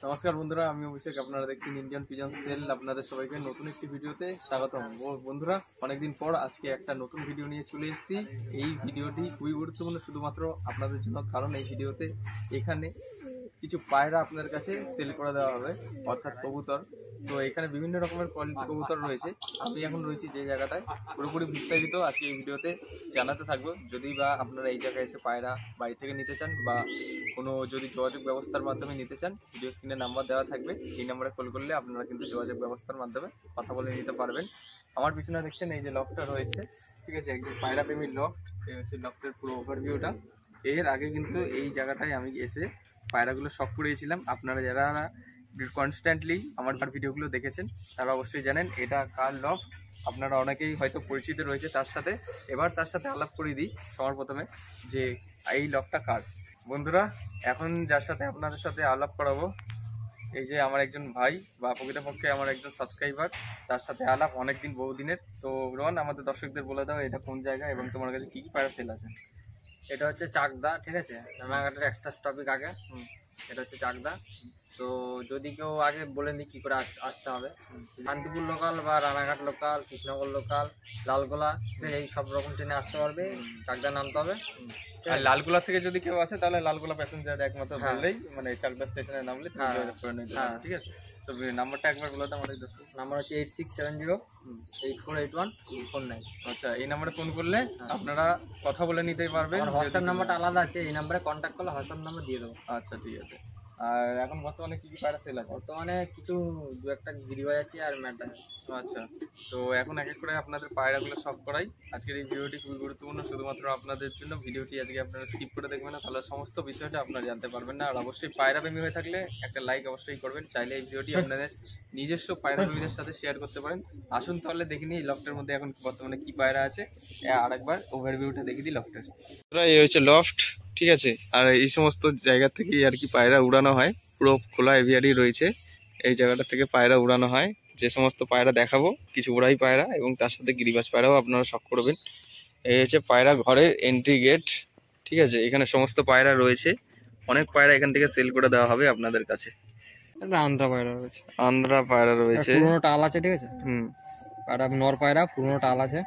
নমস্কার বন্ধুরা, আমি অভিষেক। আপনারা দেখছেন ইন্ডিয়ান পিজন সেল। আপনাদের সবাইকে নতুন একটি ভিডিওতে স্বাগতম। বন্ধুরা, অনেকদিন পর আজকে একটা নতুন ভিডিও নিয়ে চলে এসেছি। এই ভিডিওটি খুবই গুরুত্বপূর্ণ শুধুমাত্র আপনাদের জন্য, কারণ এই ভিডিওতে এখানে কিছু পায়রা আপনাদের কাছে সেল করে দেওয়া হবে, অর্থাৎ কবুতর। তো এখানে বিভিন্ন রকমের কোয়ালিটি কবুতর রয়েছে। আমি এখন রয়েছি যে জায়গাটায়, পুরোপুরি বিস্তারিত আজকে এই ভিডিওতে জানাতে থাকবো। যদি বা আপনারা এই জায়গায় এসে পায়রা বাড়ি থেকে নিতে চান বা কোনো যদি যোগাযোগ ব্যবস্থার মাধ্যমে নিতে চান, ভিডিও স্ক্রিনে নাম্বার দেওয়া থাকবে, এই নাম্বারে কল করলে আপনারা কিন্তু যোগাযোগ ব্যবস্থার মাধ্যমে কথা বলে নিতে পারবেন। আমার পিছনে দেখছেন এই যে লফটটা রয়েছে, ঠিক আছে, একদম পায়রা প্রেমীর লফট। এই হচ্ছে লফটের পুরো ওভারভিউটা। এর আগে কিন্তু এই জায়গাটায় আমি এসে পায়রাগুলো শখ করিয়েছিলাম। আপনারা যারা কনস্ট্যান্টলি আমার ভিডিওগুলো দেখেছেন তারা অবশ্যই জানেন এটা কার লফট। আপনারা অনেকেই হয়তো পরিচিত রয়েছে তার সাথে। এবার তার সাথে আলাপ করিয়ে দিই সবার প্রথমে যে এই লফটটা কার। বন্ধুরা, এখন যার সাথে আপনাদের সাথে আলাপ করাবো, এই যে আমার একজন ভাই বা প্রকৃতপক্ষে আমার একজন সাবস্ক্রাইবার, তার সাথে আলাপ অনেকদিন বহুদিনের। তো রোহন, আমাদের দর্শকদের বলে দাও এটা কোন জায়গা এবং তোমার কাছে কী কী পায়রা সেল আছে। এটা হচ্ছে চাকদা, ঠিক আছে, রানাঘাটের একটা স্টপিক আগে। এটা হচ্ছে চাকদা। তো যদি কেউ আগে বলে নি কি করে আসতে হবে, শান্তিপুর লোকাল বা রানাঘাট লোকাল, কৃষ্ণনগর লোকাল, লালগোলা, এই সব রকম ট্রেনে আসতে পারবে। চাকদা নামতে হবে। আর লালগোলা থেকে যদি কেউ আসে তাহলে লালগোলা প্যাসেঞ্জার একমাত্র বললেই, মানে চাকদা স্টেশনে নামলে ঠিক আছে। তো নাম্বারটা একবার বলে দাও আমাদের দর্শক। নাম্বার হচ্ছে 8670848149। আচ্ছা, এই নাম্বারে ফোন করলে আপনারা কথা বলে নিতে পারবেন। হোয়াটসঅ্যাপ নাম্বারটা আলাদা আছে, এই নাম্বারে কন্ট্যাক্ট করলে হোয়াটসঅ্যাপ নাম্বার দিয়ে দেবো। আচ্ছা, ঠিক আছে। আর এখন বর্তমানে কি কি পায়রা সেল আছে? বর্তমানে কিছু দু একটা গিরিবাজ আছে আর ম্যাট আছে। আচ্ছা, তো এখন এক এক করে আপনাদের পায়রাগুলো সব করাই। আজকের এই ভিডিওটি খুবই গুরুত্বপূর্ণ শুধুমাত্র আপনাদের জন্য। ভিডিওটি আজকে আপনারা স্কিপ করে দেখবেন না, তাহলে সমস্ত বিষয়টা আপনারা জানতে পারবেন না। আর অবশ্যই পায়রা প্রেমী হয়ে থাকলে একটা লাইক অবশ্যই করবেন। চাইলে এই ভিডিওটি আপনাদের নিজস্ব পায়রা প্রেমীদের সাথে শেয়ার করতে পারেন। আসুন তাহলে দেখে নিই লফটের মধ্যে এখন বর্তমানে কি পায়রা আছে। আর একবার ওভারভিউটা দেখে দিই লফটের। এই হচ্ছে লফট, ঠিক আছে। আর এই সমস্ত জায়গা থেকেই আর কি পায়রা উড়ানো হয়। পুরো খোলা এভিয়ারি রয়েছে, এই জায়গাটা থেকে পায়রা উড়ানো হয়। যে সমস্ত পায়রা দেখাবো কিছু উড়াই পায়রা, এবং তার সাথে গিরিবাজ পায়রাও আপনারা শখ করবেন। এই হচ্ছে পায়রা ঘরের এন্ট্রি গেট, ঠিক আছে। এখানে সমস্ত পায়রা রয়েছে, অনেক পায়রা এখান থেকে সেল করে দেওয়া হবে আপনাদের কাছে। আন্ধ্রা পায়রা রয়েছে, আন্ধ্রা পায়রা রয়েছে, পুরোনো টাল আছে, ঠিক আছে। পায়রা নর পায়রা, পুরোনো টাল আছে,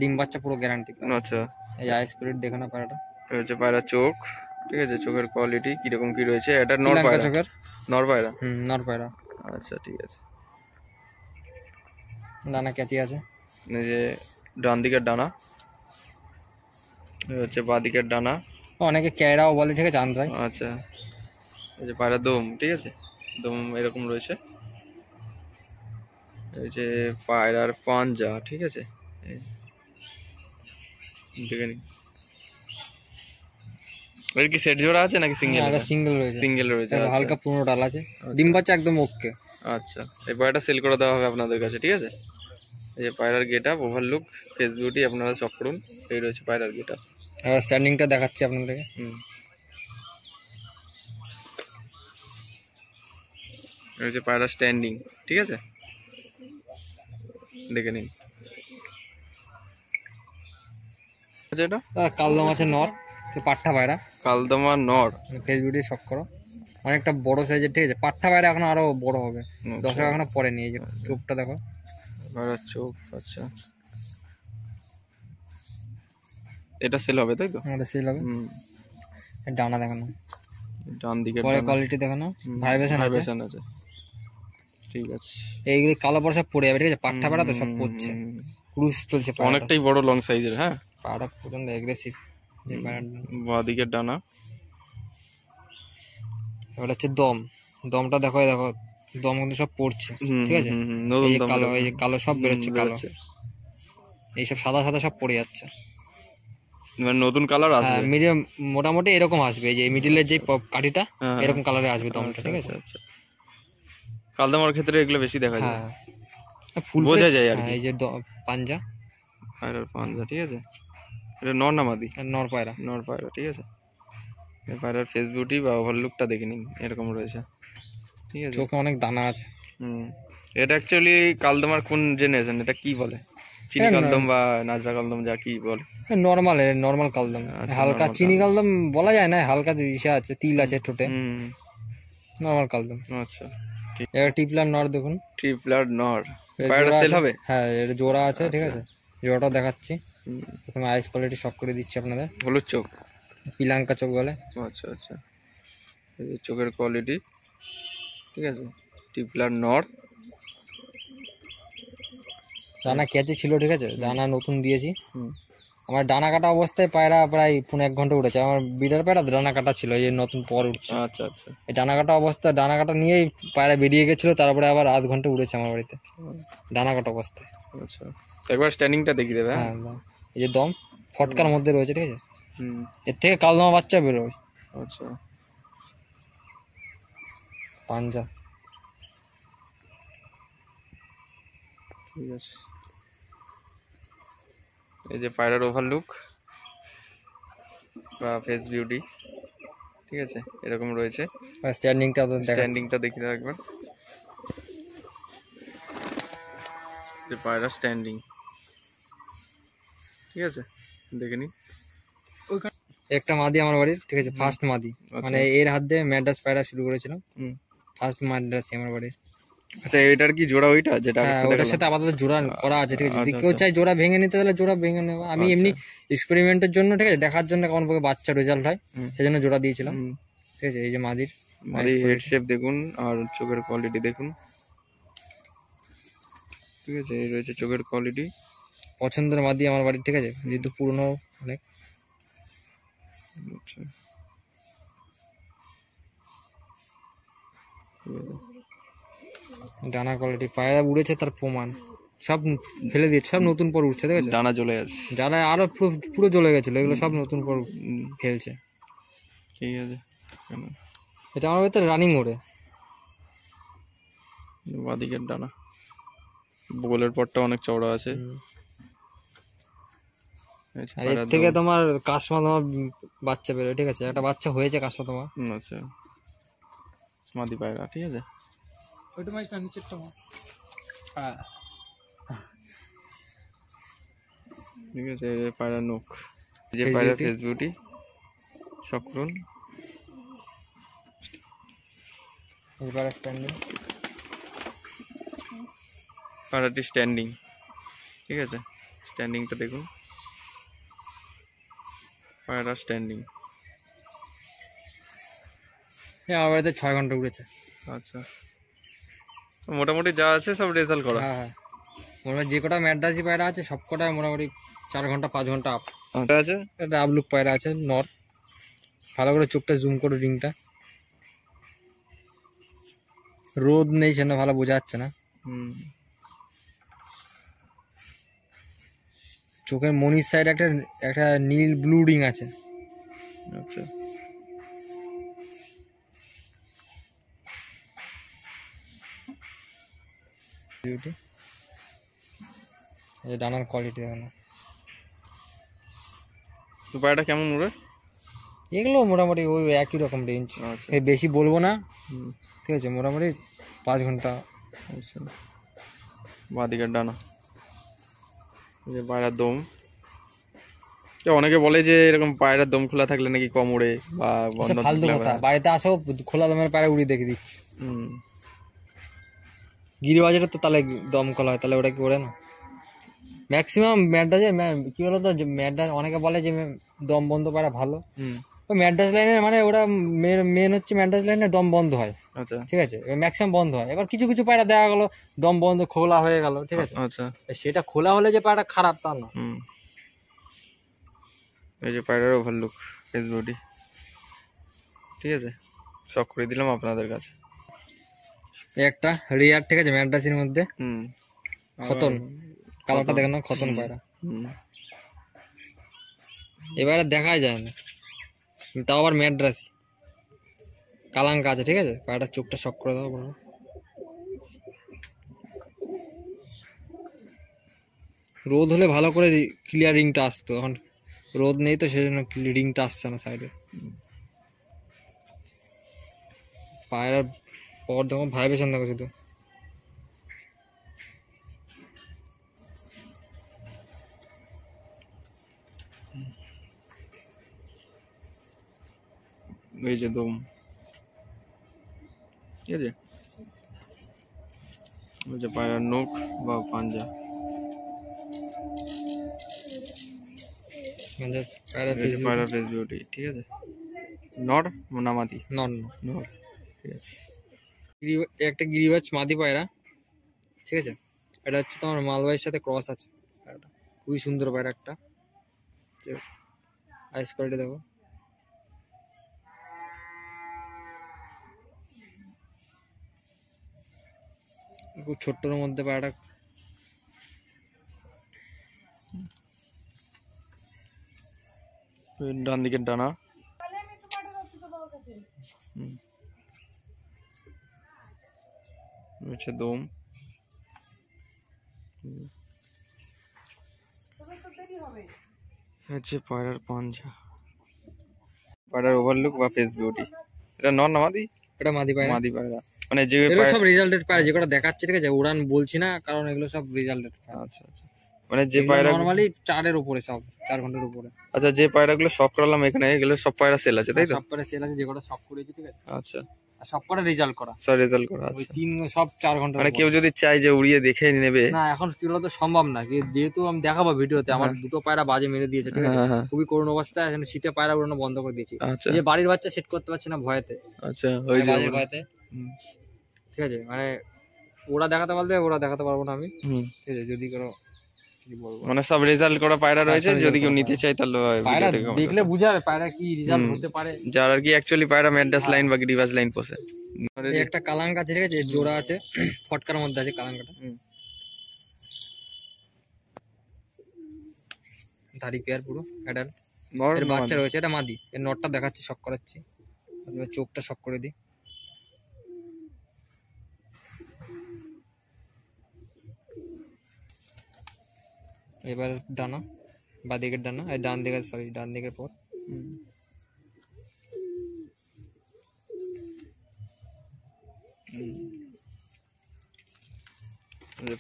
ডিম বাচ্চা পুরো গ্যারান্টি। আচ্ছা, এই আই স্পিরিট দেখে না পায়রাটা। এই হচ্ছে পায়রা চোখ, ঠিক আছে, চোখের কোয়ালিটি কিরকম কি রয়েছে। এটা নর পায়রা, চোখের নর পায়রা। নর পায়রা। আচ্ছা, ঠিক আছে। ডানা ক্যাচি আছে, এই যে ডান দিকের ডানা, এই হচ্ছে বাঁ দিকের ডানা। অনেকে ক্যারাও বলে, ঠিক আছে, আন্ধ্রায়। আচ্ছা, এই যে পায়রা দম, ঠিক আছে, দম এরকম রয়েছে। এই যে পায়রার পাঞ্জা, ঠিক আছে, দেখে নিন। এর কি সেট জোড়া আছে নাকি সিঙ্গেল? সিঙ্গেল রয়েছে, সিঙ্গেল রয়েছে। হালকা পুরনো ডাল আছে, ডিম বাচ্চা একদম ওকে। আচ্ছা, এই পায়রাটা সেল করে দেওয়া হবে আপনাদের কাছে, ঠিক আছে। এই যে পায়রার get up, overlook, face beauty আপনারা চক করুন। এই রয়েছে পায়রার গেট আপ। এবার স্ট্যান্ডিংটা দেখাচ্ছি আপনাদেরকে। এই হচ্ছে পায়রা স্ট্যান্ডিং, ঠিক আছে, দেখে নিন। আচ্ছা, এটা কালদম আছে নর, পাট্টা পায়রা, কালদমা নর, ফেস বিউটি শখ করো, অনেকটা বড় সাইজের, ঠিক আছে। পাট্টা পায়রা এখন আরো বড় হবে, 10 টাকা এখনো পরে নিয়ে। এই যে চোখটা দেখো, পায়রার চোখ। আচ্ছা, এটা সেল হবে তাই তো? এটা সেল হবে। ডানা দেখানো, ডান দিকে পরে কোয়ালিটি দেখানো, ভাইব্রেশন আছে, ঠিক আছে। এইগুলো কালো পরে সব পড়ে যাবে, ঠিক আছে। পাট্টা পায়রা তো সব পড়ছে, ক্রুজ চলছে, অনেকটাই বড় লং সাইজের। হ্যাঁ, পায়রা প্রচন্ড এগ্রেসিভ। বাঁ দিকের ডানা। এবার হচ্ছে দম, দমটা দেখো, দেখো দম কিন্তু সব পড়ছে, ঠিক আছে। এই কালো, এই যে কালো সব বেরোচ্ছে, কালো এইসব সাদা সাদা সব পড়ে যাচ্ছে। নতুন কালার আসবে, মিডিয়াম মোটামুটি এরকম আসবে। এই যে মিডিলের যে কাঠিটা এরকম কালারে আসবে দমটা, ঠিক আছে। আচ্ছা, কালদমার ক্ষেত্রে এগুলো বেশি দেখা যায়, ফুল বোঝা যায় আর কি। এই যে পাঞ্জা, পায়রার পাঞ্জা, ঠিক আছে। এটা নর না মাদি? নর পায়রা, নর পায়রা, ঠিক আছে। এই পায়রার ফেস বিউটি বা ওভারলুকটা দেখে নিন, এরকম রয়েছে, ঠিক আছে। চোখে অনেক দানা আছে। এটা অ্যাকচুয়ালি কালদমার কোন জেনারেশন? এটা কি বলে? চিনি কালদম বা নাজরা কালদম, যা কি বলে? নর্মাল কালদম, হালকা চিনি কালদম বলা যায় না, হালকা ইসে আছে, তিল আছে ঠোঁটে, নর্মাল কালদম। আচ্ছা, এবার টিপলার নর দেখুন, ট্রিপলার নর এর পায়রাটা জোড়া সেল আছে। হবে? হ্যাঁ, এর জোড়া আছে, ঠিক আচ্ছা। আছে। জোড়াটা দেখাচ্ছি। হুম, প্রথমে আইস কোয়ালিটি শক করে দিচ্ছি আপনাদের। হলুদ চোখ। পিলাঙ্কা চোখ বলে। আচ্ছা আচ্ছা, এই যে চোখের কোয়ালিটি, ঠিক আছে। ট্রিপলার নর। ডানা ক্যাচে ছিল, ঠিক আছে, ডানা নতুন দিয়েছি। হুম, আমার ডানা কাটা অবস্থায় পায়রা প্রায় 1.5 ঘন্টা উঠেছে। আমার বিডার পায়রা ডানা কাটা ছিল, এই নতুন পর উঠছে। আচ্ছা আচ্ছা। এই ডানা কাটা অবস্থায় ডানা কাটা নিয়েই পায়রা বেরিয়ে গেছিলো, তারপরে আবার আধ ঘন্টা উড়েছে আমার বাড়িতে ডানা কাটা অবস্থায়। আচ্ছা, একবার স্ট্যান্ডিংটা দেখিয়ে দেবে। হ্যাঁ, হ্যাঁ, এই যে দম ফটকার মধ্যে রয়েছে, ঠিক আছে। হুম, এর থেকে কালদমা বাচ্চা বেরোয়। আচ্ছা, পাঞ্জা ঠিক আছে। এই যে পায়রার ওভারলুক বা ফেস বিউটি, ঠিক আছে, এরকম রয়েছে। স্ট্যান্ডিংটা স্ট্যান্ডিংটা দেখিয়ে দাও একবার। যে পায়রা স্ট্যান্ডিং, ঠিক আছে, দেখে নি। একটা মাদি আমার বাড়ির, ঠিক আছে, ফার্স্ট মাদি। মানে এর হাত দিয়ে ম্যাড্রাস পায়রা শুরু করেছিলাম, ফার্স্ট ম্যাড্রাসই আমার বাড়ির। আচ্ছা, এটার কি জোড়া ওইটা যেটা? হ্যাঁ, ওটার সাথে আপাতত জোড়া করা আছে, ঠিক আছে। যদি কেউ চাই জোড়া ভেঙে নিতে, তাহলে জোড়া ভেঙে নেবো। আমি এমনি এক্সপেরিমেন্টের জন্য, ঠিক আছে, দেখার জন্য কেমন ভাবে বাচ্চা রেজাল্ট হয়, সেজন্য জোড়া দিয়েছিলাম, ঠিক আছে। এই যে মাদির হেড শেপ দেখুন আর চোখের কোয়ালিটি দেখুন, ঠিক আছে। এই রয়েছে চোখের কোয়ালিটি। পছন্দের মাদি আমার বাড়ির, ঠিক আছে, যেহেতু পুরনো অনেক। আচ্ছা, ডানার কোয়ালিটি, পায়রা উড়েছে তার প্রমাণ, সব ফেলে দিয়েছে, সব নতুন পর উঠছে, ঠিক আছে। ডানা জ্বলে আছে, ডানা আরো পুরো জ্বলে গেছিল, এগুলো সব নতুন পর ফেলছে, ঠিক আছে। এটা আমার বাড়িতে রানিং ওড়ে। বাদিকের ডানা, বগলের পরটা অনেক চওড়া আছে। আর এর থেকে তোমার কাশমা তোমার বাচ্চা বেরোয়, ঠিক আছে। একটা বাচ্চা হয়েছে কাশমা তোমার। আচ্ছা, মাদি পায়রা, ঠিক আছে। ওইটা মাইস না, নিচেরটা। হ্যাঁ, ঠিক আছে। পায়রা নখ, যে পায়রা ফেস বিউটি, শখ করুন। এবার স্ট্যান্ডিং, পায়রাটি স্ট্যান্ডিং, ঠিক আছে। স্ট্যান্ডিংটা দেখুন, পায়রা স্ট্যান্ডিং। হ্যাঁ, আমার বাড়িতে 6 ঘন্টা উড়েছে। আচ্ছা, মোটামুটি যা আছে সব রেজাল্ট করা। হ্যাঁ হ্যাঁ, মোটামুটি যে কটা ম্যাড্রাসি পায়রা আছে সব কটায় মোটামুটি 4 ঘন্টা 5 ঘন্টা আপ আছে। একটা আবলুক পায়রা আছে নর। ভালো করে চোখটা জুম করে, রিংটা রোদ নেই সেজন্য ভালো বোঝা যাচ্ছে না। চোখের মনির সাইড একটা একটা নীল ব্লু রিং আছে। আচ্ছা, বিউটি, এই ডানার কোয়ালিটি দেখুন। তো পায়রাটা কেমন উড়ে? এগুলো মোটামুটি ওই একই রকম রেঞ্জ। আচ্ছা, বেশি বলবো না, ঠিক আছে। মোটামুটি 5 ঘন্টা। আচ্ছা, বাদিকের ডানা, এই যে পায়রার দম। অনেকে বলে যে এরকম পায়রার দম খোলা থাকলে নাকি কম উড়ে বা বন্ধ ফালতু থাকলে কথা। বাড়িতে আসো, খোলা দমের পায়রা উড়িয়ে দেখে দিচ্ছি। গিরিবাজারে তো তাহলে দম খোলা হয়, তাহলে ওটা কি ওড়ে না? ম্যাক্সিমাম ম্যাড্রাসে কি বলতো, ম্যাড্রাস অনেকে বলে যে দম বন্ধ পায়রা ভালো। ওই ম্যাড্রাস লাইনের মানে ওরা মেন হচ্ছে ম্যাড্রাস লাইনে দম বন্ধ হয়। আচ্ছা, ঠিক আছে, ম্যাক্সিমাম বন্ধ হয়। এবার কিছু কিছু পায়রা দেখা গেল দম বন্ধ খোলা হয়ে গেল, ঠিক আছে। আচ্ছা, সেটা খোলা হলে যে পায়রা খারাপ তা না। এই যে পায়রার ওভারলুক, ফেস বডি, ঠিক আছে, শখ করে দিলাম আপনাদের কাছে। একটা রিয়ার, ঠিক আছে, ম্যাড্রাসের মধ্যে খতন, কালারটা দেখেন না, খতন পায়রা। এবারে দেখাই যায় না, তাও আবার ম্যাড্রাসি কালাঙ্কা আছে, ঠিক আছে। পায়রাটার চোখটা শক করে দেবো। রোদ হলে ভালো করে ক্লিয়ার রিংটা আসতো, এখন রোদ নেই তো সেজন্য রিংটা আসছে না সাইডে। পায়রার পর দেখো ভাইব্রেশন দেখো শুধু। এই যে দম, ঠিক আছে। যে পায়রার নখ বা পাঞ্জা, পায়রা ফেস বিউটি, ঠিক আছে। নর না মাদি? নর নর, ঠিক আছে। একটা গিরিবাজ মাদি পায়রা, ঠিক আছে। এটা হচ্ছে তোমার মালবাইয়ের সাথে ক্রস আছে, খুবই সুন্দর পায়রা একটা। আইস কোয়ালিটি দেখো, খুব ছোট্টর মধ্যে পায়রাটা। ডান দিকের ডানা, হচ্ছে দম, হচ্ছে পায়রার পাঞ্জা, পায়রার ওভারলুক বা ফেস বিউটি। এটা নর না মাদি? এটা মাদি পায়রা। মাদি পায়রা, মানে যে এগুলো সব রেজাল্টেড পায়রা, যেগুলো দেখাচ্ছে, ঠিক আছে। উড়ান বলছি না, কারণ এগুলো সব রেজাল্টেড পায়রা। আচ্ছা আচ্ছা, মানে যে পায়রা নরমালি 4 উপরে, সব 4 ঘন্টার উপরে। আচ্ছা, যে পায়রাগুলো সব করালাম এখানে, এগুলো সব পায়রা সেল আছে তাই তো? সব পায়রা সেল আছে, যেগুলো সব করেছি, ঠিক আছে। আচ্ছা, আর সব পায়রা রেজাল্ট করা, সব রেজাল্ট করা ওই আছে। 3 সব 4 ঘন্টা। মানে কেউ যদি চায় যে উড়িয়ে দেখে নেবে, না এখন কিলো তো সম্ভব না, যেহেতু আমি দেখাবো ভিডিওতে আমার দুটো পায়রা বাজে মেরে দিয়েছে, ঠিক আছে। খুবই করুণ অবস্থায়, এখন শীতে পায়রা উড়ানো বন্ধ করে দিয়েছি। আচ্ছা, যে বাড়ির বাচ্চা সেট করতে পারছে না ভয়েতে। আচ্ছা, ওই যে ভয়েতে, ঠিক আছে। মানে ওরা দেখাতে বলতে ওরা দেখাতে পারবো না আমি, ঠিক আছে। যদি কোনো কি বলবো, মানে সব রেজাল্ট করা পায়রা রয়েছে, যদি কেউ নিতে চায় তাহলে পায়রা দেখলে বুঝাবে পায়রা কি রেজাল্ট হতে পারে। যার আর কি অ্যাকচুয়ালি পায়রা ম্যাড্রাস লাইন বা গিরিবাজ লাইন পোষে। একটা কালাঙ্ক আছে, ঠিক আছে, জোড়া আছে, ফটকার মধ্যে আছে কালাঙ্কাটা। দাড়ি পেয়ার পুরো অ্যাডাল্ট, এর বাচ্চা রয়েছে। এটা মাদি, এর নটটা দেখাচ্ছি, শক করাচ্ছি, চোখটা শক করে দিই। এবার ডানা, বা দিকের ডানা, ডান দিকের, সরি ডান দিকের পর।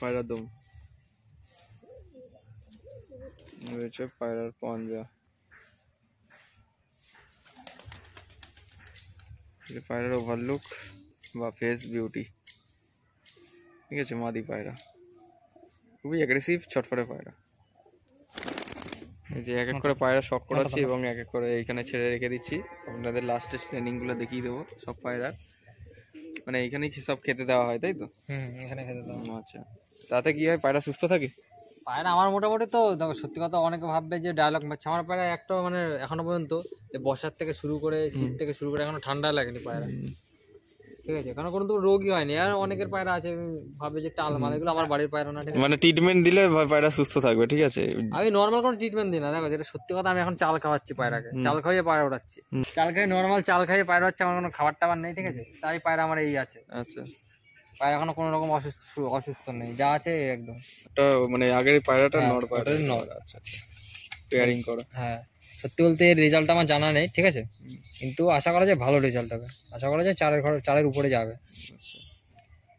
পায়রার দম রয়েছে, পায়রার পাঞ্জা, পায়রার ওভারলুক বা ফেস বিউটি, ঠিক আছে। মাদি পায়রা খুবই অ্যাগ্রেসিভ, ছটফটে পায়রা। এই যে এক এক করে পায়রা শক করাচ্ছি এবং এক এক করে এইখানে ছেড়ে রেখে দিচ্ছি। আপনাদের লাস্টের ট্রেনিং গুলো দেখিয়ে দেবো সব পায়রার। মানে এইখানেই সব খেতে দেওয়া হয় তাই তো? এখানে খেতে দেওয়া। আচ্ছা, তাতে কি হয়, পায়রা সুস্থ থাকে? পায়রা আমার মোটামুটি তো দেখো, সত্যি কথা অনেকে ভাববে যে ডায়লগ মারছে, আমার পায়রা একটা মানে এখনো পর্যন্ত বর্ষার থেকে শুরু করে শীত থেকে শুরু করে এখনো ঠান্ডা লাগেনি পায়রা, ঠিক আছে। কারণ কোনো তো রোগই হয়নি। আর অনেকের পায়রা আছে ভাবে যে টাল মাল, এগুলো আমার বাড়ির পায়রা না, ঠিক আছে। মানে ট্রিটমেন্ট দিলে পায়রা সুস্থ থাকবে, ঠিক আছে। আমি নর্মাল কোনো ট্রিটমেন্ট দিই না, দেখো যেটা সত্যি কথা। আমি এখন চাল খাওয়াচ্ছি পায়রাকে, চাল খাইয়ে পায়রা ওঠাচ্ছি। চাল খাইয়ে নর্মাল চাল খাইয়ে পায়রা হচ্ছে, আমার কোনো খাবার টাবার নেই, ঠিক আছে। তাই পায়রা আমার এই আছে। আচ্ছা, পায়রা এখনো কোনো রকম অসুস্থ নেই, যা আছে একদম। ওটা মানে আগের পায়রাটা নর পায়রা, নর। আচ্ছা, পেয়ারিং করা। হ্যাঁ, সত্যি বলতে এর রেজাল্ট আমার জানা নেই, ঠিক আছে। কিন্তু আশা করা যায় ভালো রেজাল্ট হবে, আশা করা যায় 4-এর উপরে যাবে,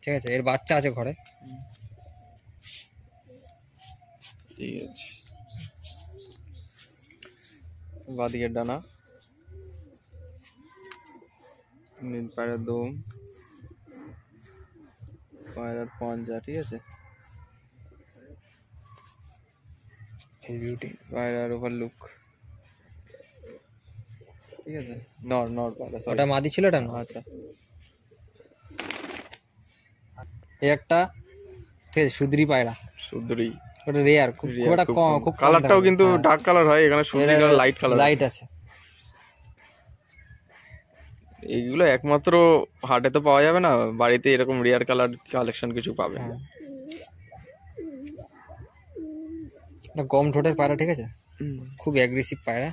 ঠিক আছে। এর বাচ্চা আছে ঘরে, ঠিক আছে। বাদিকের ডানা, নীল পায়রার দম, পায়রার পাঞ্জা, ঠিক আছে। বিউটি, পায়রার ওভারলুক, ঠিক আছে। নর নর পায়রা, ওটা মাদি ছিল, এটা না। আচ্ছা, এই একটা, ঠিক আছে, সুদ্রি পায়রা। সুন্দরী, ওটা রেয়ার, খুব একটা খুব কালারটাও কিন্তু ডার্ক কালার হয়, এখানে সুন্দরী লাইট কালার, লাইট আছে। এইগুলো একমাত্র হাটে তো পাওয়া যাবে না, বাড়িতে এরকম রেয়ার কালার কালেকশন কিছু পাবে। গম ঠোঁটের পায়রা, ঠিক আছে, খুব অ্যাগ্রেসিভ পায়রা।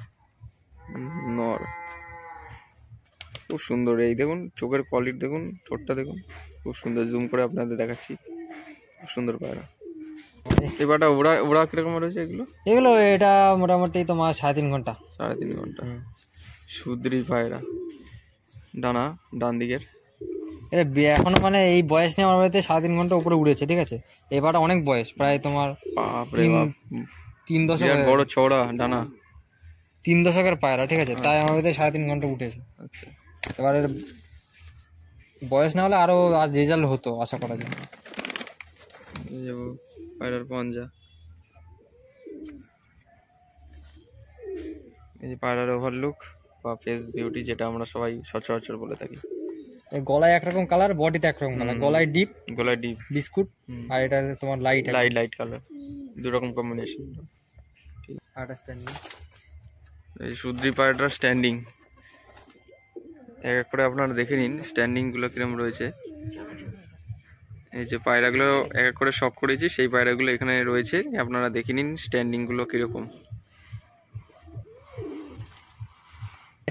নর, খুব সুন্দর। এই দেখুন চোখের কোয়ালিটি দেখুন, ঠোঁটটা দেখুন, খুব সুন্দর। জুম করে আপনাদের দেখাচ্ছি, খুব সুন্দর পায়রা। এবারটা ওরা কিরকম রয়েছে এগুলো? এগুলো এটা মোটামুটি তোমার 3.5 ঘন্টা। 3.5 ঘন্টা। সুদ্রি পায়রা, ডানা ডান দিকের। এটা এখনো মানে এই বয়স নিয়ে আমার বাড়িতে 3.5 ঘন্টা উপরে উড়েছে, ঠিক আছে। এবারটা অনেক বয়স, প্রায় তোমার 3 দশক, বড় চওড়া ডানা, 3 দশকের পায়রা, ঠিক আছে। তাই আমার বাড়িতে 3.5 ঘন্টা উঠেছে। আচ্ছা, এবার বয়স না হলে আরো আজ রেজাল্ট হতো আশা করা যায়। এই যে পায়রার পঞ্জা, এই যে পায়রার ওভারলুক বা ফেস বিউটি, যেটা আমরা সবাই সচরাচর বলে থাকি। গলায় একরকম কালার, বডিতে একরকম কালার, গলায় ডিপ, গলায় ডিপ বিস্কুট, আর এটা তোমার লাইট লাইট লাইট কালার, দু রকম কম্বিনেশন। আর স্ট্যান্ডিং, এই সুদ্রি পায়রাটার স্ট্যান্ডিং এক এক করে আপনারা দেখে নিন স্ট্যান্ডিংগুলো কিরম রয়েছে। এই যে পায়রাগুলো এক এক করে শখ করেছি, সেই পায়রাগুলো এখানে রয়েছে, আপনারা দেখে নিন স্ট্যান্ডিংগুলো কিরকম।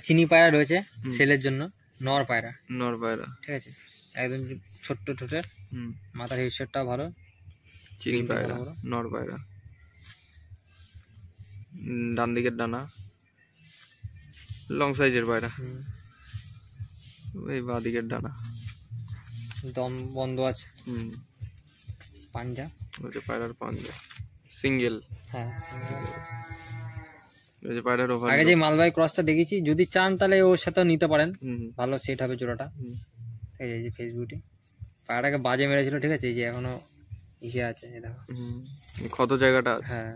চিনি পায়রা রয়েছে সেলের জন্য, নর পায়রা, নর পায়রা, ঠিক আছে, একদম ছোট্ট ঠোঁটের, মাথার হেডশটটাও ভালো, চিনি পায়রা, নর পায়রা। ডান দিকের ডানা, লং সাইজের পায়রা। এই বাঁ দিকের ডানা, দম বন্ধ আছে। পাঞ্জা, ওই পায়রার পাঞ্জা সিঙ্গেল। হ্যাঁ, ওই যে পায়রার ওভার। আগে যে মালবাহী ক্রসটা দেখেছি, যদি চান তাহলে ওর সাথেও নিতে পারেন, ভালো সেট হবে জোড়াটা। এই যে ফেস বিউটি, পায়রাটাকে বাজে মেরেছিল, ঠিক আছে, এই যে এখনো ইসে আছে, দেখো কত জায়গাটা। হ্যাঁ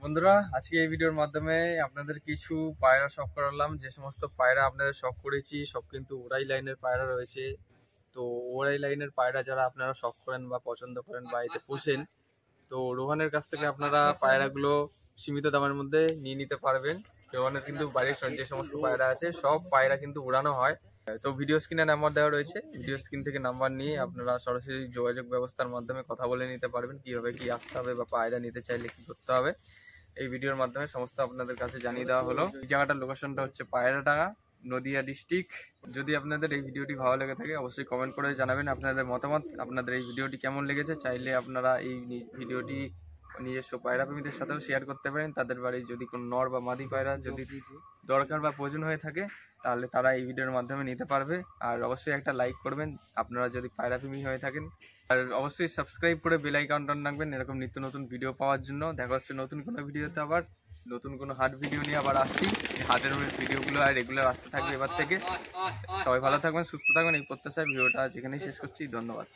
বন্ধুরা, আজকে এই ভিডিওর মাধ্যমে আপনাদের কিছু পায়রা শখ করালাম। যে সমস্ত পায়রা আপনাদের শখ করেছি সব কিন্তু ওরাই লাইনের পায়রা রয়েছে। তো ওরাই লাইনের পায়রা যারা আপনারা শখ করেন বা পছন্দ করেন বা এতে পোষেন, তো রোহানের কাছ থেকে আপনারা পায়রাগুলো সীমিত দামের মধ্যে নিয়ে নিতে পারবেন। রোহানের কিন্তু বাড়ির যে সমস্ত পায়রা আছে সব পায়রা কিন্তু উড়ানো হয়। তো ভিডিও স্ক্রিনে নাম্বার দেওয়া রয়েছে, ভিডিও স্ক্রিন থেকে নাম্বার নিয়ে আপনারা সরাসরি যোগাযোগ ব্যবস্থার মাধ্যমে কথা বলে নিতে পারবেন, কিভাবে কি আসতে হবে বা পায়রা নিতে চাইলে কি করতে হবে। এই ভিডিওর মাধ্যমে সমস্ত আপনাদের কাছে জানিয়ে দেওয়া হলো। এই জায়গাটার লোকেশনটা হচ্ছে পায়রাডাঙ্গা, নদিয়া ডিস্ট্রিক্ট। যদি আপনাদের এই ভিডিওটি ভালো লেগে থাকে অবশ্যই কমেন্ট করে জানাবেন আপনাদের মতামত, আপনাদের এই ভিডিওটি কেমন লেগেছে। চাইলে আপনারা এই ভিডিওটি নিজস্ব পায়রা প্রেমীদের সাথেও শেয়ার করতে পারেন। তাদের বাড়ি যদি কোনো নর বা মাদি পায়রা যদি দরকার বা প্রয়োজন হয়ে থাকে তাহলে তারা এই ভিডিওর মাধ্যমে নিতে পারবে। আর অবশ্যই একটা লাইক করবেন আপনারা যদি পায়রা প্রেমী হয়ে থাকেন, আর অবশ্যই সাবস্ক্রাইব করে বেল আইকনটা রাখবেন এরকম নিত্য নতুন ভিডিও পাওয়ার জন্য। দেখা হচ্ছে নতুন কোনো ভিডিওতে, আবার নতুন কোনো হাট ভিডিও নিয়ে আবার আসছি। হাটের ভিডিওগুলো আর রেগুলার আসতে থাকবে এবার থেকে। সবাই ভালো থাকবেন, সুস্থ থাকবেন, এই প্রত্যাশায় ভিডিওটা যেখানেই শেষ করছি। ধন্যবাদ।